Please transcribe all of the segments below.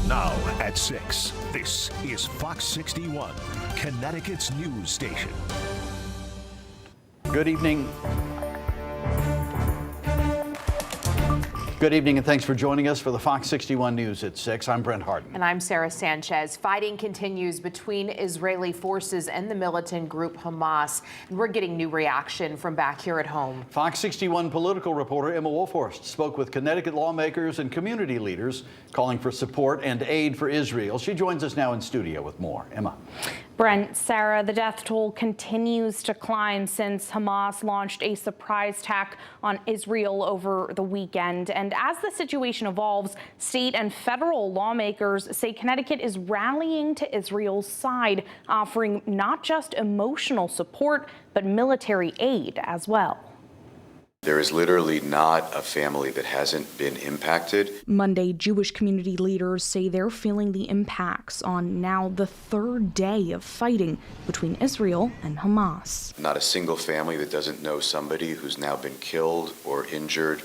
Now at 6, this is Fox 61, Connecticut's news station. Good evening. Good evening, and thanks for joining us for the Fox 61 News at 6. I'm Brent Harden. And I'm Sarah Sanchez. Fighting continues between Israeli forces and the militant group Hamas. And we're getting new reaction from back here at home. Fox 61 political reporter Emma Wolfhorst spoke with Connecticut lawmakers and community leaders calling for support and aid for Israel. She joins us now in studio with more. Emma. Brent, Sarah, the death toll continues to climb since Hamas launched a surprise attack on Israel over the weekend. And as the situation evolves, state and federal lawmakers say Connecticut is rallying to Israel's side, offering not just emotional support, but military aid as well. There is literally not a family that hasn't been impacted. Monday, Jewish community leaders say they're feeling the impacts on now the third day of fighting between Israel and Hamas. Not a single family that doesn't know somebody who's now been killed or injured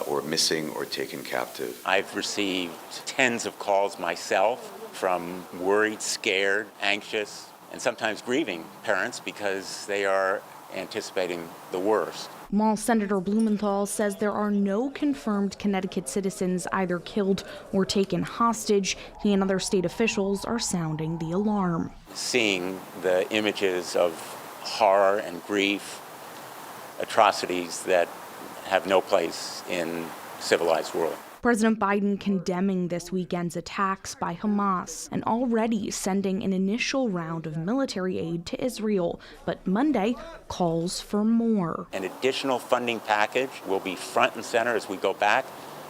or missing or taken captive. I've received tens of calls myself from worried, scared, anxious, and sometimes grieving parents because they are anticipating the worst. While Senator Blumenthal says there are no confirmed Connecticut citizens either killed or taken hostage, he and other state officials are sounding the alarm. Seeing the images of horror and grief, atrocities that have no place in civilized world. President Biden condemning this weekend's attacks by Hamas and already sending an initial round of military aid to Israel. But Monday calls for more. An additional funding package will be front and center as we go back,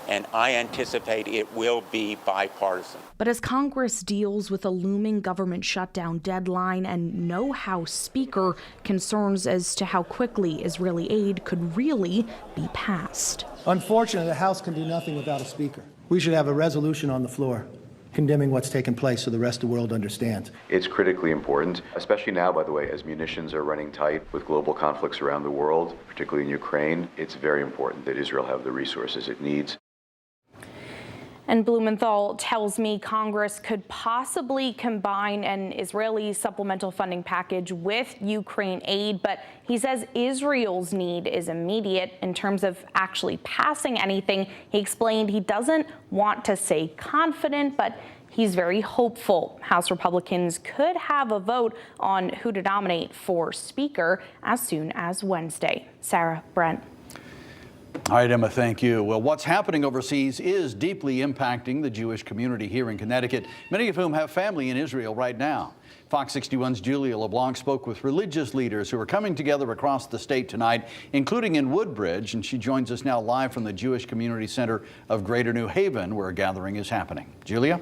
and I anticipate it will be bipartisan. But as Congress deals with a looming government shutdown deadline and no House Speaker, concerns as to how quickly Israeli aid could really be passed. Unfortunately, the House can do nothing without a speaker. We should have a resolution on the floor condemning what's taken place so the rest of the world understands. It's critically important, especially now, by the way, as munitions are running tight with global conflicts around the world, particularly in Ukraine. It's very important that Israel have the resources it needs. And Blumenthal tells me Congress could possibly combine an Israeli supplemental funding package with Ukraine aid, but he says Israel's need is immediate. In terms of actually passing anything, he explained he doesn't want to say confident, but he's very hopeful House Republicans could have a vote on who to nominate for Speaker as soon as Wednesday. Sarah, Brent. All right, Emma, thank you. Well, what's happening overseas is deeply impacting the Jewish community here in Connecticut, many of whom have family in Israel right now. Fox 61's Julia LeBlanc spoke with religious leaders who are coming together across the state tonight, including in Woodbridge, and she joins us now live from the Jewish Community Center of Greater New Haven, where a gathering is happening. Julia?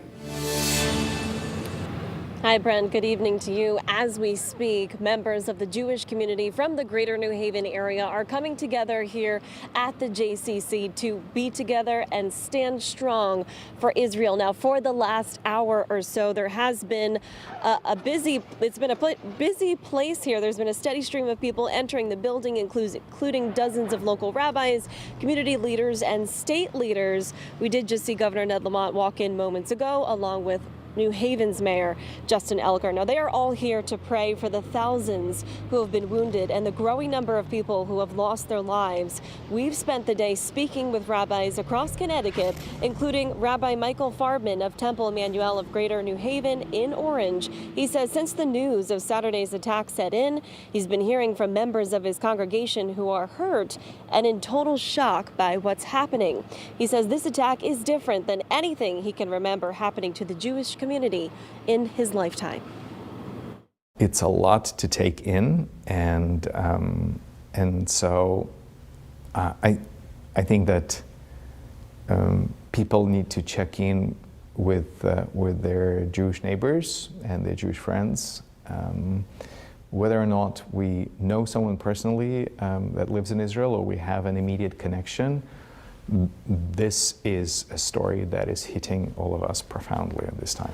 Hi, Brent. Good evening to you. As we speak, members of the Jewish community from the Greater New Haven area are coming together here at the JCC to be together and stand strong for Israel. Now, for the last hour or so, there has been a busy place here. There's been a steady stream of people entering the building, including dozens of local rabbis, community leaders, and state leaders. We did just see Governor Ned Lamont walk in moments ago, along with New Haven's Mayor Justin Elgar. Now, they are all here to pray for the thousands who have been wounded and the growing number of people who have lost their lives. We've spent the day speaking with rabbis across Connecticut, including Rabbi Michael Farbman of Temple Emmanuel of Greater New Haven in Orange. He says since the news of Saturday's attack set in, he's been hearing from members of his congregation who are hurt and in total shock by what's happening. He says this attack is different than anything he can remember happening to the Jewish community in his lifetime. It's a lot to take in, and so I think that people need to check in with their Jewish neighbors and their Jewish friends. Whether or not we know someone personally that lives in Israel or we have an immediate connection, this is a story that is hitting all of us profoundly at this time.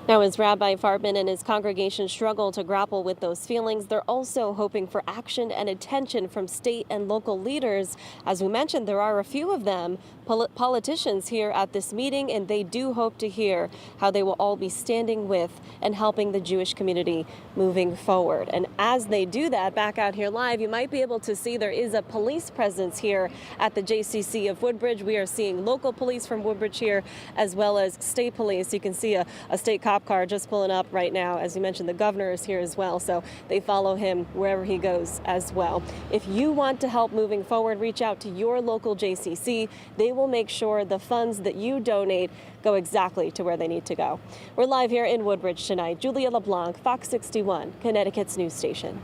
Now, as Rabbi Farbman and his congregation struggle to grapple with those feelings, they're also hoping for action and attention from state and local leaders. As we mentioned, there are a few of them, politicians here at this meeting, and they do hope to hear how they will all be standing with and helping the Jewish community moving forward. And as they do that, back out here live, you might be able to see there is a police presence here at the JCC of Woodbridge. We are seeing local police from Woodbridge here, as well as state police. You can see a state cop car just pulling up right now. As you mentioned, the governor is here as well, so they follow him wherever he goes as well. If you want to help moving forward, reach out to your local JCC. They will make sure the funds that you donate go exactly to where they need to go. We're live here in Woodbridge tonight. Julia LeBlanc, Fox 61, Connecticut's news station.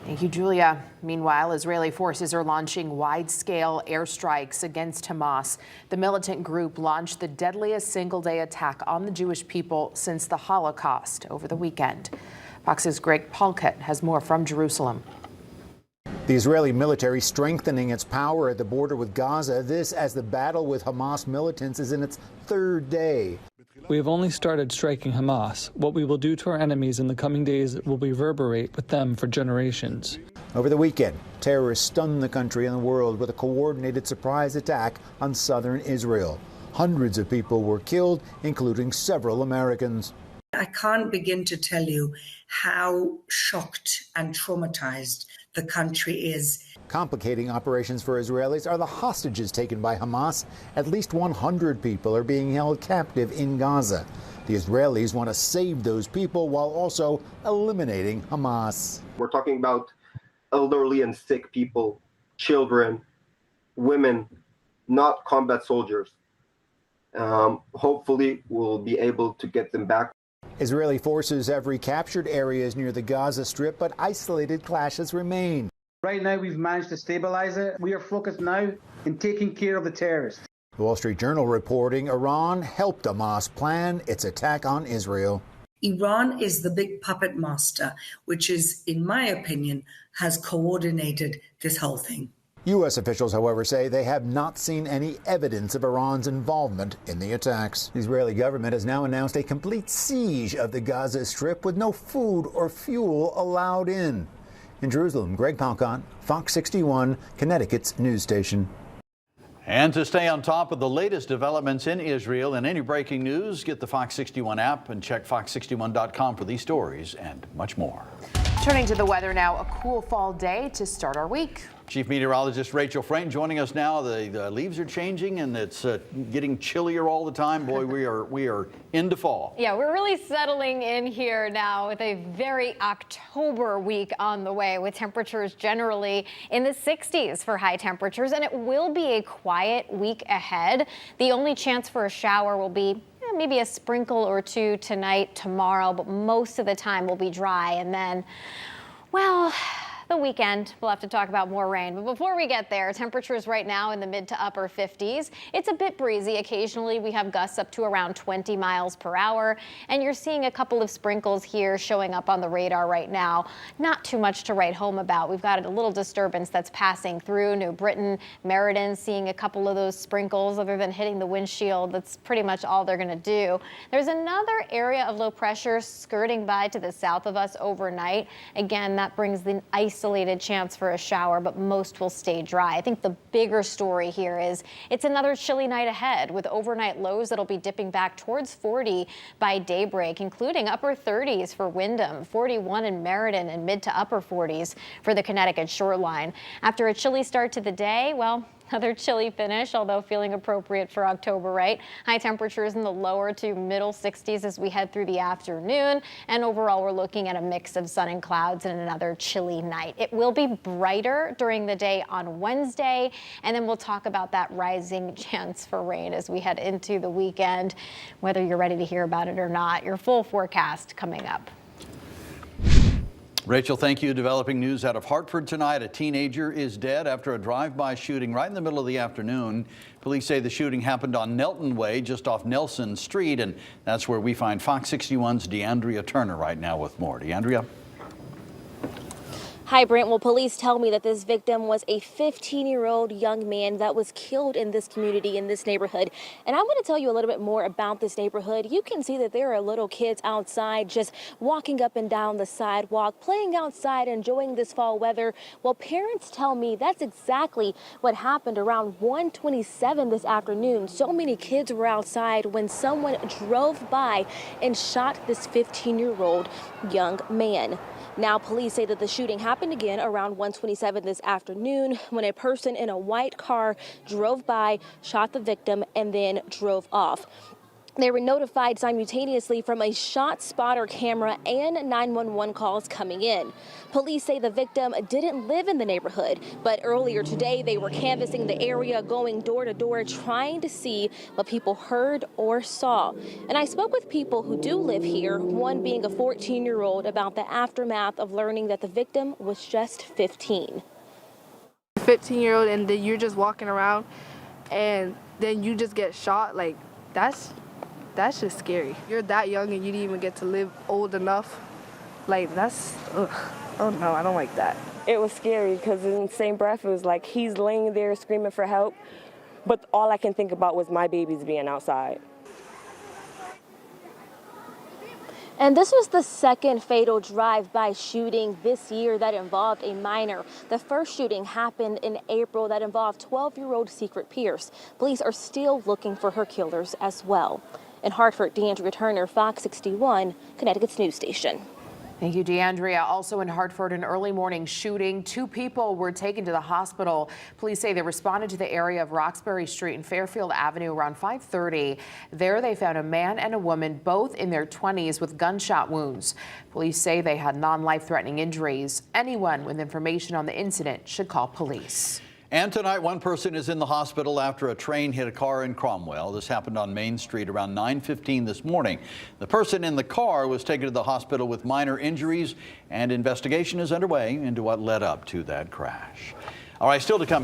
Thank you, Julia. Meanwhile, Israeli forces are launching wide-scale airstrikes against Hamas. The militant group launched the deadliest single-day attack on the Jewish people since the Holocaust over the weekend. Fox's Greg Paulkett has more from Jerusalem. The Israeli military strengthening its power at the border with Gaza, this as the battle with Hamas militants is in its third day. We have only started striking Hamas. What we will do to our enemies in the coming days will reverberate with them for generations. Over the weekend, terrorists stunned the country and the world with a coordinated surprise attack on southern Israel. Hundreds of people were killed, including several Americans. I can't begin to tell you how shocked and traumatized the country is. Complicating operations for Israelis are the hostages taken by Hamas. At least 100 people are being held captive in Gaza. The Israelis want to save those people while also eliminating Hamas. We're talking about elderly and sick people, children, women, not combat soldiers. Hopefully, we'll be able to get them back. Israeli forces have recaptured areas near the Gaza Strip, but isolated clashes remain. Right now, we've managed to stabilize it. We are focused now in taking care of the terrorists. The Wall Street Journal reporting Iran helped Hamas plan its attack on Israel. Iran is the big puppet master, which is, in my opinion, has coordinated this whole thing. U.S. officials, however, say they have not seen any evidence of Iran's involvement in the attacks. The Israeli government has now announced a complete siege of the Gaza Strip with no food or fuel allowed in. In Jerusalem, Greg Paulkett, Fox 61, Connecticut's news station. And to stay on top of the latest developments in Israel and any breaking news, get the Fox 61 app and check fox61.com for these stories and much more. Turning to the weather now, a cool fall day to start our week. Chief Meteorologist Rachel Frayne joining us now. The leaves are changing and it's getting chillier all the time. Boy, we are into fall. Yeah, we're really settling in here now with a very October week on the way, with temperatures generally in the 60s for high temperatures, and it will be a quiet week ahead. The only chance for a shower will be maybe a sprinkle or two tonight, tomorrow, but most of the time will be dry. And then, well, the weekend, we'll have to talk about more rain. But before we get there, temperatures right now in the mid to upper 50s. It's a bit breezy. Occasionally we have gusts up to around 20 miles per hour. And you're seeing a couple of sprinkles here showing up on the radar right now. Not too much to write home about. We've got a little disturbance that's passing through New Britain, Meriden, seeing a couple of those sprinkles. Other than hitting the windshield, that's pretty much all they're going to do. There's another area of low pressure skirting by to the south of us overnight. Again, that brings the isolated chance for a shower, but most will stay dry. I think the bigger story here is it's another chilly night ahead with overnight lows that'll be dipping back towards 40 by daybreak, including upper 30s for Windham, 41 in Meriden, and mid to upper 40s for the Connecticut shoreline. After a chilly start to the day, well, another chilly finish, although feeling appropriate for October, right? High temperatures in the lower to middle 60s as we head through the afternoon. And overall, we're looking at a mix of sun and clouds and another chilly night. It will be brighter during the day on Wednesday. And then we'll talk about that rising chance for rain as we head into the weekend, whether you're ready to hear about it or not. Your full forecast coming up. Rachel, thank you. Developing news out of Hartford tonight. A teenager is dead after a drive-by shooting right in the middle of the afternoon. Police say the shooting happened on Nelton Way, just off Nelson Street, and that's where we find Fox 61's DeAndrea Turner right now with more. DeAndrea? Hi, Brent. Well, police tell me that this victim was a 15-year-old young man that was killed in this community, in this neighborhood. And I want to tell you a little bit more about this neighborhood. You can see that there are little kids outside just walking up and down the sidewalk, playing outside, enjoying this fall weather. Well, parents tell me that's exactly what happened around 1:27 this afternoon. So many kids were outside when someone drove by and shot this 15-year-old young man. Now, police say that the shooting happened again around 1:27 this afternoon when a person in a white car drove by, shot the victim, and then drove off. They were notified simultaneously from a shot spotter camera and 911 calls coming in. Police say the victim didn't live in the neighborhood, but earlier today they were canvassing the area, going door to door, trying to see what people heard or saw. And I spoke with people who do live here, one being a 14-year-old, about the aftermath of learning that the victim was just 15. 15-year-old, and then you're just walking around and then you just get shot. Like, that's just scary. You're that young and you didn't even get to live old enough. Like, that's, ugh. Oh no, I don't like that. It was scary because in the same breath, it was like he's laying there screaming for help, but all I can think about was my babies being outside. And this was the second fatal drive-by shooting this year that involved a minor. The first shooting happened in April that involved 12-year-old Secret Pierce. Police are still looking for her killers as well. In Hartford, DeAndrea Turner, Fox 61, Connecticut's news station. Thank you, DeAndrea. Also in Hartford, an early morning shooting. 2 people were taken to the hospital. Police say they responded to the area of Roxbury Street and Fairfield Avenue around 5:30. There they found a man and a woman, both in their 20s, with gunshot wounds. Police say they had non-life-threatening injuries. Anyone with information on the incident should call police. And tonight, one person is in the hospital after a train hit a car in Cromwell. This happened on Main Street around 9:15 this morning. The person in the car was taken to the hospital with minor injuries, and investigation is underway into what led up to that crash. All right, still to come.